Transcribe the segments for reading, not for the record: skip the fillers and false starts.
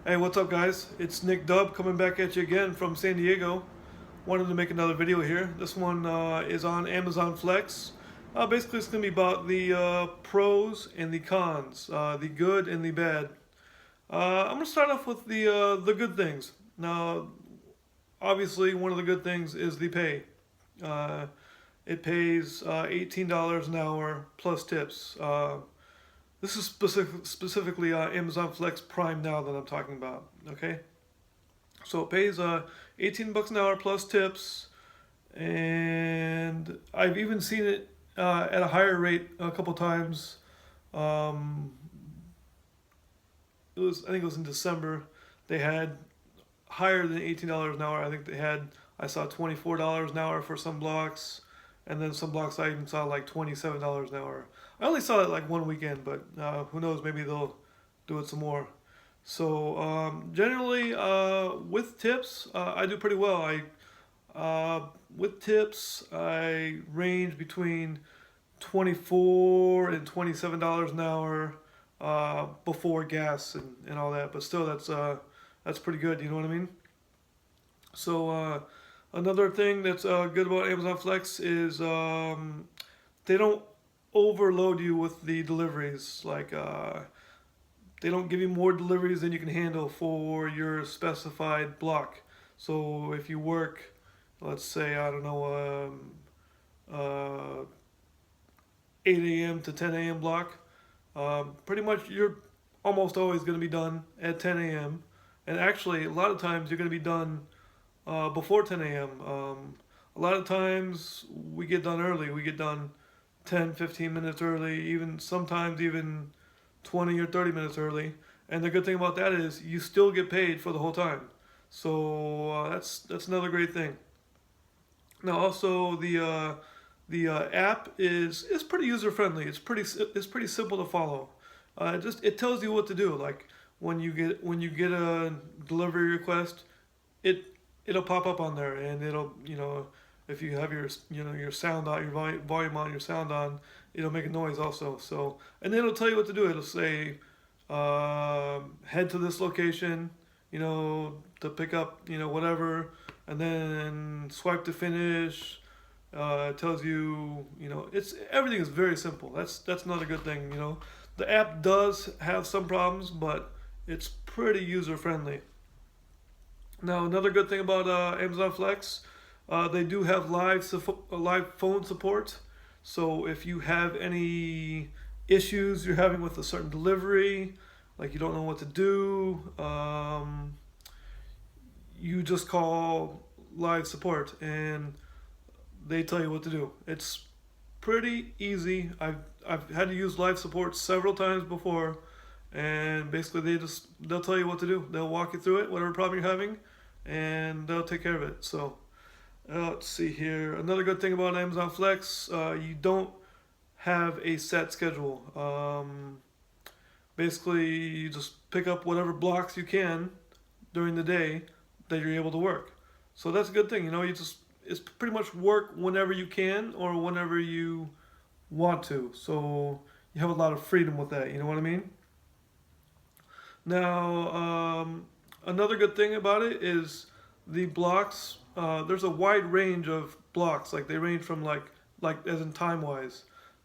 Hey, what's up, guys? It's Nick Dub coming back at you again from San Diego. Wanted to make another video here. This one is on Amazon Flex. Basically, it's going to be about the pros and the cons, the good and the bad. I'm going to start off with the good things. Now, obviously, one of the good things is the pay. Uh, it pays $18 an hour plus tips. This is specifically Amazon Flex Prime now that I'm talking about. Okay, so it pays 18 bucks an hour plus tips, and I've even seen it at a higher rate a couple times. Um, I think it was in December. They had higher than $18 an hour. I think I saw $24 an hour for some blocks, and then some blocks I even saw like $27 an hour. I only saw it like one weekend, but who knows? Maybe they'll do it some more. So generally, with tips, I do pretty well. With tips, I range between 24 and $27 an hour before gas and all that. But still, that's pretty good. You know what I mean? So another thing that's good about Amazon Flex is they don't overload you with the deliveries. Like they don't give you more deliveries than you can handle for your specified block. So if you work, let's say I don't know, 8 a.m. to 10 a.m. block, pretty much you're almost always going to be done at 10 a.m. And actually, a lot of times you're going to be done before 10 a.m. A lot of times we get done early. We get done 10, 15 minutes early, even sometimes even 20 or 30 minutes early. And the good thing about that is you still get paid for the whole time. So that's another great thing. Now also the app is pretty user friendly. It's pretty simple to follow. It tells you what to do. Like when you get a delivery request, it it'll pop up on there, and it'll, if you have your sound on, your volume on, your sound on, it'll make a noise also. So, and then it'll tell you what to do. It'll say head to this location, to pick up, whatever, and then swipe to finish. It tells you, it's everything is very simple. That's another good thing. The app does have some problems, but it's pretty user friendly. Now, another good thing about Amazon Flex, they do have live phone support. So if you have any issues you're having with a certain delivery, like you don't know what to do, you just call live support and they tell you what to do. It's pretty easy. I've had to use live support several times before, and basically they'll tell you what to do. They'll walk you through it, whatever problem you're having, and they'll take care of it. So let's see here. Another good thing about Amazon Flex, you don't have a set schedule. Basically, you just pick up whatever blocks you can during the day that you're able to work. So that's a good thing. It's pretty much work whenever you can or whenever you want to. So you have a lot of freedom with that. You know what I mean? Now, another good thing about it is the blocks. There's a wide range of blocks. Like they range from like as in time wise.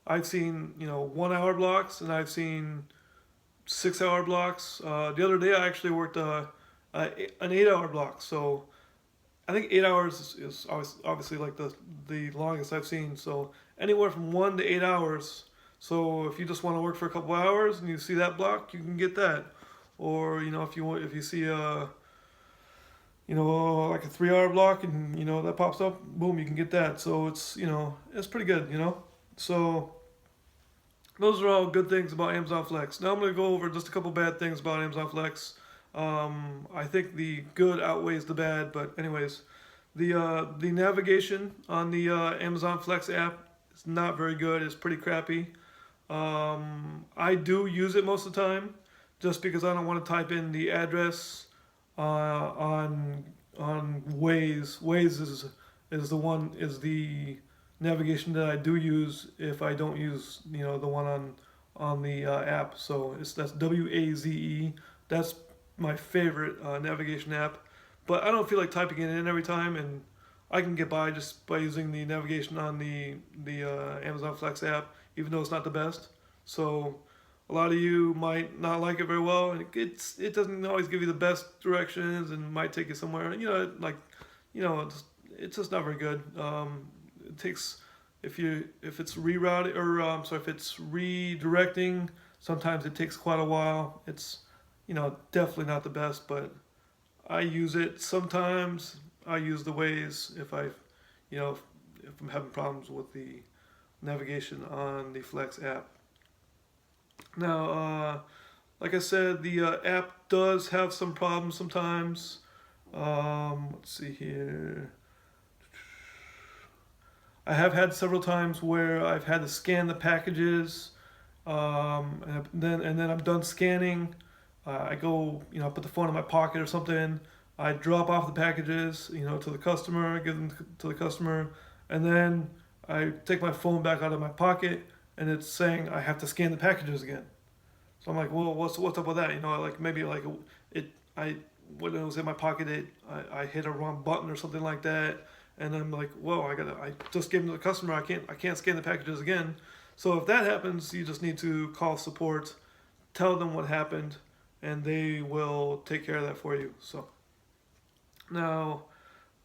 I've seen 1 hour blocks, and I've seen 6 hour blocks. The other day I actually worked an 8 hour block. So I think 8 hours is obviously like the longest I've seen. So anywhere from 1 to 8 hours. So if you just want to work for a couple hours and you see that block, you can get that. Or if you see like a 3 hour block, and that pops up, boom, you can get that. So it's pretty good. So those are all good things about Amazon Flex. Now I'm going to go over just a couple bad things about Amazon Flex. I think the good outweighs the bad, but anyways, the navigation on the Amazon Flex app is not very good. It's pretty crappy. I do use it most of the time, just because I don't want to type in the address on Waze. Waze is the navigation that I do use if I don't use the one on the app. So that's WAZE. That's my favorite navigation app, but I don't feel like typing it in every time, and I can get by just by using the navigation on the Amazon Flex app, even though it's not the best. So a lot of you might not like it very well, and it doesn't always give you the best directions, and might take you somewhere. It's just not very good. It takes if it's rerouting or if it's redirecting, sometimes it takes quite a while. It's definitely not the best, but I use it sometimes. I use the Waze you know, if I'm having problems with the navigation on the Flex app. Now, like I said, the app does have some problems sometimes. Let's see here. I have had several times where I've had to scan the packages, and then I'm done scanning. I go, put the phone in my pocket or something. I drop off the packages, to the customer, give them to the customer, and then I take my phone back out of my pocket, and it's saying I have to scan the packages again. So I'm like, well, what's up with that? Like maybe like it I when it was in my pocket, I hit a wrong button or something like that, and I'm like, whoa, I just gave them to the customer. I can't scan the packages again. So if that happens, you just need to call support, tell them what happened, and they will take care of that for you. So now,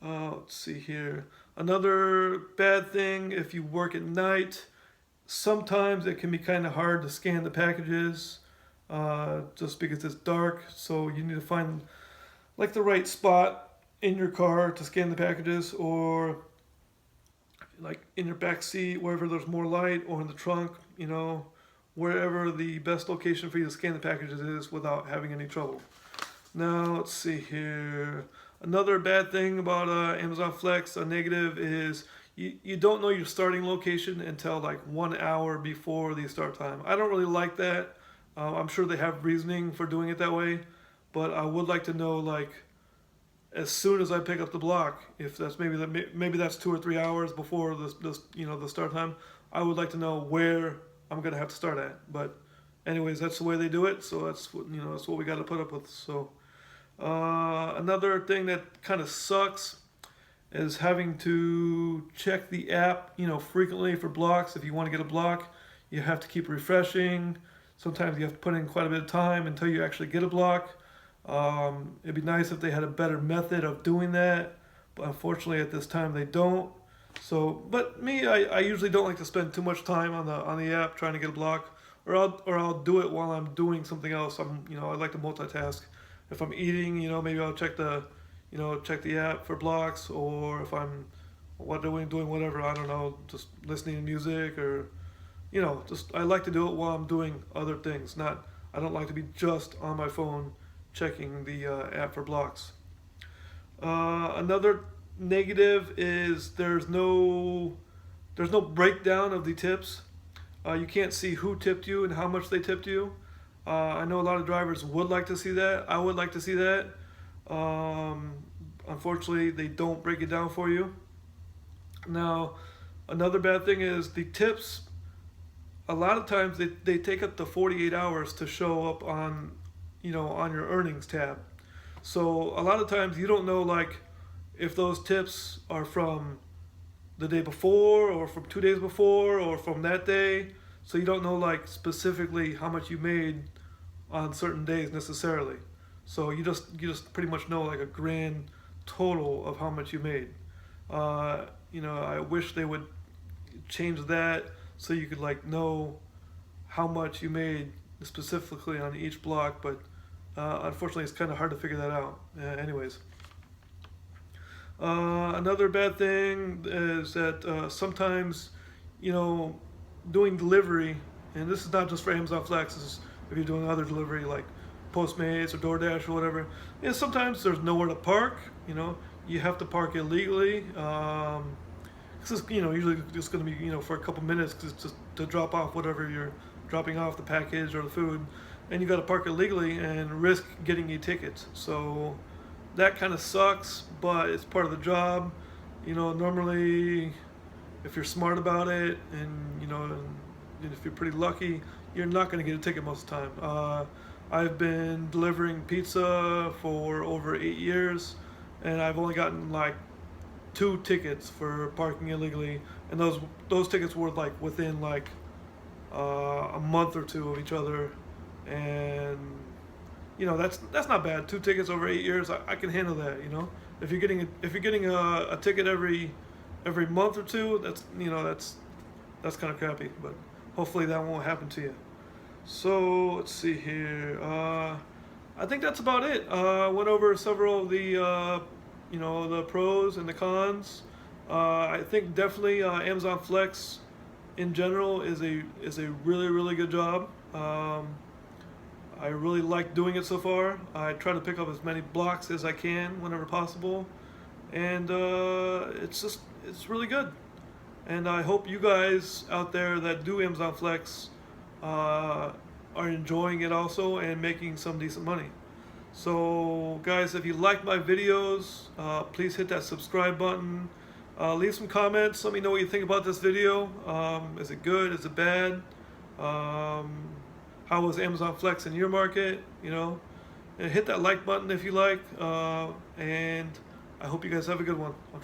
let's see here. Another bad thing, if you work at night, sometimes it can be kind of hard to scan the packages, just because it's dark. So you need to find like the right spot in your car to scan the packages, or like in your back seat, wherever there's more light, or in the trunk, wherever the best location for you to scan the packages is without having any trouble. Now, let's see here. Another bad thing about Amazon Flex, a negative, is you don't know your starting location until like 1 hour before the start time. I don't really like that. I'm sure they have reasoning for doing it that way, but I would like to know like as soon as I pick up the block, if that's maybe that's 2 or 3 hours before the start time. I would like to know where I'm gonna have to start at. But anyways, that's the way they do it, so that's what we got to put up with. So another thing that kind of sucks is having to check the app, frequently for blocks. If you want to get a block, you have to keep refreshing. Sometimes you have to put in quite a bit of time until you actually get a block. It'd be nice if they had a better method of doing that, but unfortunately at this time they don't. So, but me, I usually don't like to spend too much time on the app trying to get a block, or I'll do it while I'm doing something else. I like to multitask. If I'm eating, maybe I'll check the app for blocks, or if I'm doing whatever, I don't know, just listening to music, or just I like to do it while I'm doing other things. I don't like to be just on my phone checking the app for blocks. Another negative is there's no breakdown of the tips. You can't see who tipped you and how much they tipped you. I know a lot of drivers would like to see that. I would like to see that. Unfortunately, they don't break it down for you. Now, another bad thing is the tips. A lot of times they take up to 48 hours to show up on your earnings tab. So a lot of times you don't know like if those tips are from the day before, or from 2 days before, or from that day. So you don't know like specifically how much you made on certain days necessarily. So you just pretty much know like a grand total of how much you made. I wish they would change that so you could like know how much you made specifically on each block, but unfortunately it's kind of hard to figure that out. Anyways, another bad thing is that sometimes doing delivery, and this is not just for Amazon Flex, this is if you're doing other delivery like Postmates or DoorDash or whatever. And sometimes there's nowhere to park. You have to park illegally. This is usually just going to be for a couple minutes, because it's just to drop off whatever you're dropping off, the package or the food, and you got to park illegally and risk getting a ticket. So that kind of sucks, but it's part of the job. Normally, if you're smart about it, and and if you're pretty lucky, you're not going to get a ticket most of the time. I've been delivering pizza for over 8 years, and I've only gotten like 2 tickets for parking illegally, and those tickets were like within like a month or two of each other, and that's not bad. 2 tickets over 8 years, I can handle that. If you're getting a ticket every month or two, that's kind of crappy. But hopefully that won't happen to you. So let's see here. I think that's about it. Went over several of the pros and the cons. I think definitely Amazon Flex in general is a really really good job. I really like doing it so far. I try to pick up as many blocks as I can whenever possible, and it's really good. And I hope you guys out there that do Amazon Flex are enjoying it also and making some decent money. So guys, if you like my videos, please hit that subscribe button. Leave some comments. Let me know what you think about this video. Is it good? Is it bad? How was Amazon Flex in your market? And hit that like button if you like. And I hope you guys have a good one. Okay.